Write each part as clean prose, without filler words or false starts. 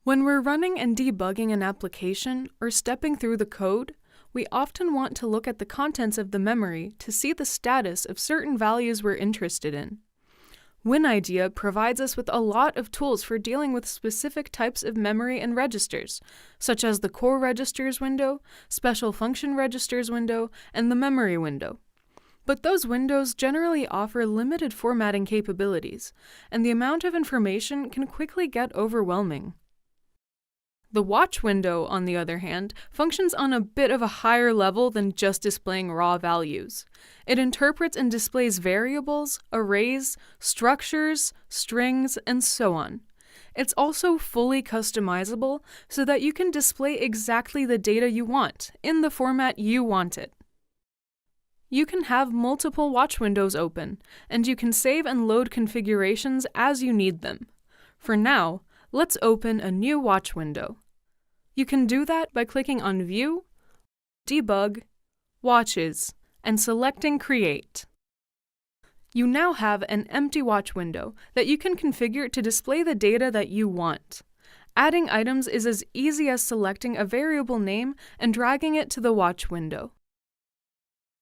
When we're running and debugging an application or stepping through the code, we often want to look at the contents of the memory to see the status of certain values we're interested in. winIDEA provides us with a lot of tools for dealing with specific types of memory and registers, such as the core registers window, special function registers window, and the memory window. But those windows generally offer limited formatting capabilities, and the amount of information can quickly get overwhelming. The watch window, on the other hand, functions on a bit of a higher level than just displaying raw values. It interprets and displays variables, arrays, structures, strings, and so on. It's also fully customizable so that you can display exactly the data you want, in the format you want it. You can have multiple watch windows open, and you can save and load configurations as you need them. For now, let's open a new watch window. You can do that by clicking on View, Debug, Watches, and selecting Create. You now have an empty watch window that you can configure to display the data that you want. Adding items is as easy as selecting a variable name and dragging it to the watch window.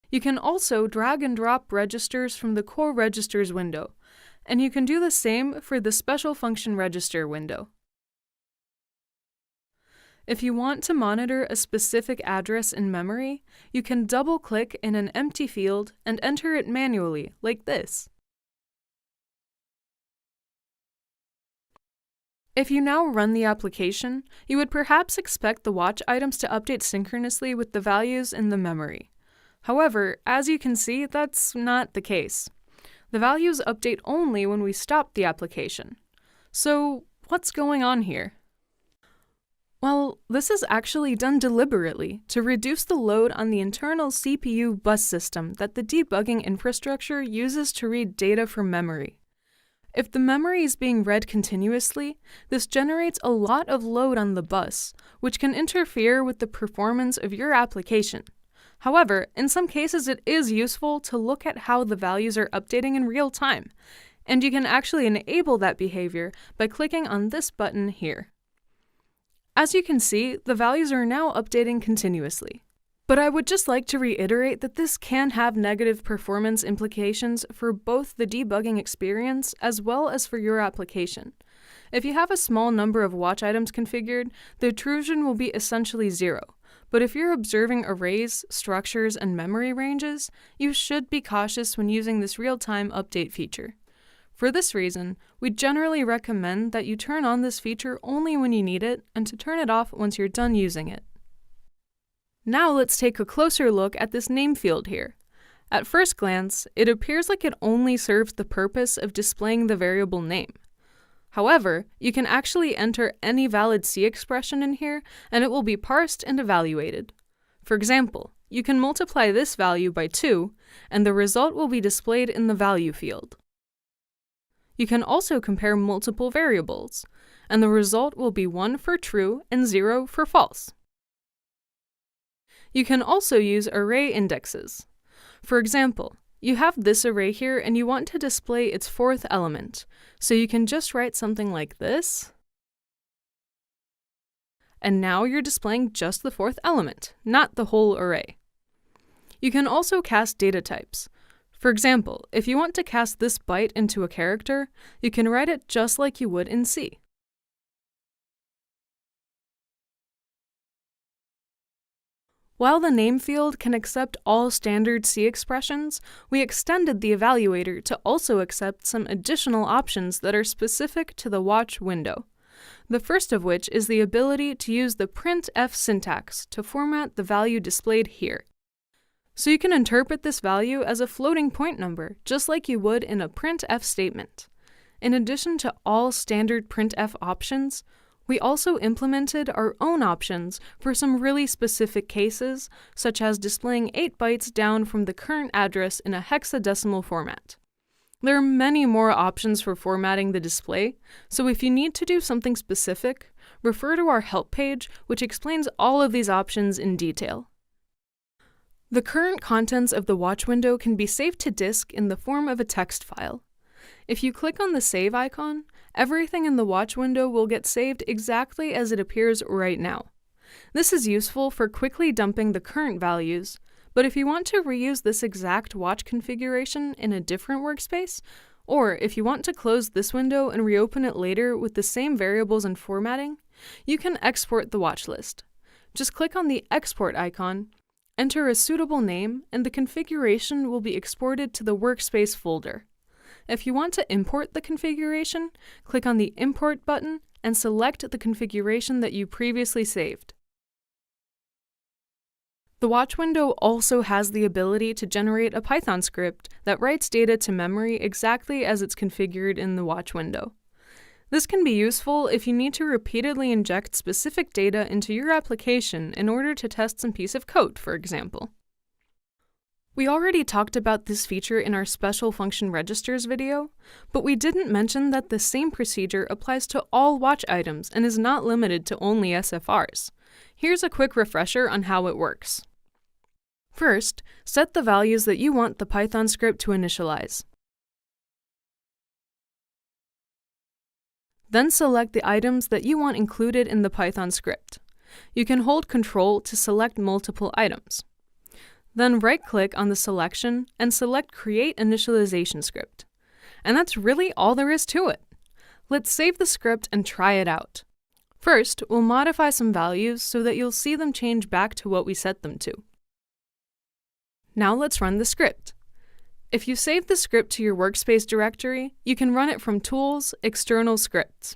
You can also drag and drop registers from the core registers window, and you can do the same for the special function register window. If you want to monitor a specific address in memory, you can double-click in an empty field and enter it manually, like this. If you now run the application, you would perhaps expect the watch items to update synchronously with the values in the memory. However, as you can see, that's not the case. The values update only when we stop the application. So, what's going on here? Well, this is actually done deliberately to reduce the load on the internal CPU bus system that the debugging infrastructure uses to read data from memory. If the memory is being read continuously, this generates a lot of load on the bus, which can interfere with the performance of your application. However, in some cases it is useful to look at how the values are updating in real time, and you can actually enable that behavior by clicking on this button here. As you can see, the values are now updating continuously. But I would just like to reiterate that this can have negative performance implications for both the debugging experience as well as for your application. If you have a small number of watch items configured, the intrusion will be essentially zero. But if you're observing arrays, structures, and memory ranges, you should be cautious when using this real-time update feature. For this reason, we generally recommend that you turn on this feature only when you need it and to turn it off once you're done using it. Now let's take a closer look at this name field here. At first glance, it appears like it only serves the purpose of displaying the variable name. However, you can actually enter any valid C expression in here, and it will be parsed and evaluated. For example, you can multiply this value by 2, and the result will be displayed in the value field. You can also compare multiple variables, and the result will be 1 for true and 0 for false. You can also use array indexes. For example, you have this array here and you want to display its 4th element, so you can just write something like this. And now you're displaying just the 4th element, not the whole array. You can also cast data types. For example, if you want to cast this byte into a character, you can write it just like you would in C. While the name field can accept all standard C expressions, we extended the evaluator to also accept some additional options that are specific to the watch window. The first of which is the ability to use the printf syntax to format the value displayed here. So you can interpret this value as a floating point number, just like you would in a printf statement. In addition to all standard printf options, we also implemented our own options for some really specific cases, such as displaying 8 bytes down from the current address in a hexadecimal format. There are many more options for formatting the display, so if you need to do something specific, refer to our help page, which explains all of these options in detail. The current contents of the watch window can be saved to disk in the form of a text file. If you click on the Save icon, everything in the watch window will get saved exactly as it appears right now. This is useful for quickly dumping the current values, but if you want to reuse this exact watch configuration in a different workspace, or if you want to close this window and reopen it later with the same variables and formatting, you can export the watch list. Just click on the export icon, enter a suitable name, and the configuration will be exported to the workspace folder. If you want to import the configuration, click on the Import button and select the configuration that you previously saved. The watch window also has the ability to generate a Python script that writes data to memory exactly as it's configured in the watch window. This can be useful if you need to repeatedly inject specific data into your application in order to test some piece of code, for example. We already talked about this feature in our special function registers video, but we didn't mention that the same procedure applies to all watch items and is not limited to only SFRs. Here's a quick refresher on how it works. First, set the values that you want the Python script to initialize. Then select the items that you want included in the Python script. You can hold Ctrl to select multiple items. Then right-click on the selection and select Create Initialization Script. And that's really all there is to it. Let's save the script and try it out. First, we'll modify some values so that you'll see them change back to what we set them to. Now let's run the script. If you save the script to your workspace directory, you can run it from Tools, External Scripts.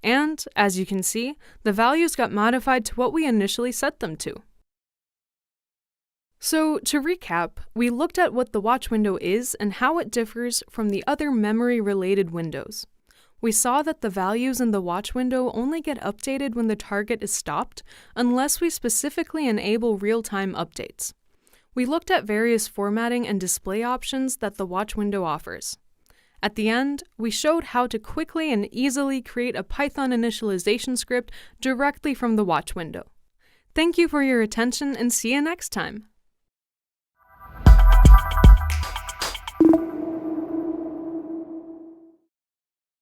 And, as you can see, the values got modified to what we initially set them to. So, to recap, we looked at what the watch window is and how it differs from the other memory-related windows. We saw that the values in the watch window only get updated when the target is stopped, unless we specifically enable real-time updates. We looked at various formatting and display options that the watch window offers. At the end, we showed how to quickly and easily create a Python initialization script directly from the watch window. Thank you for your attention and see you next time!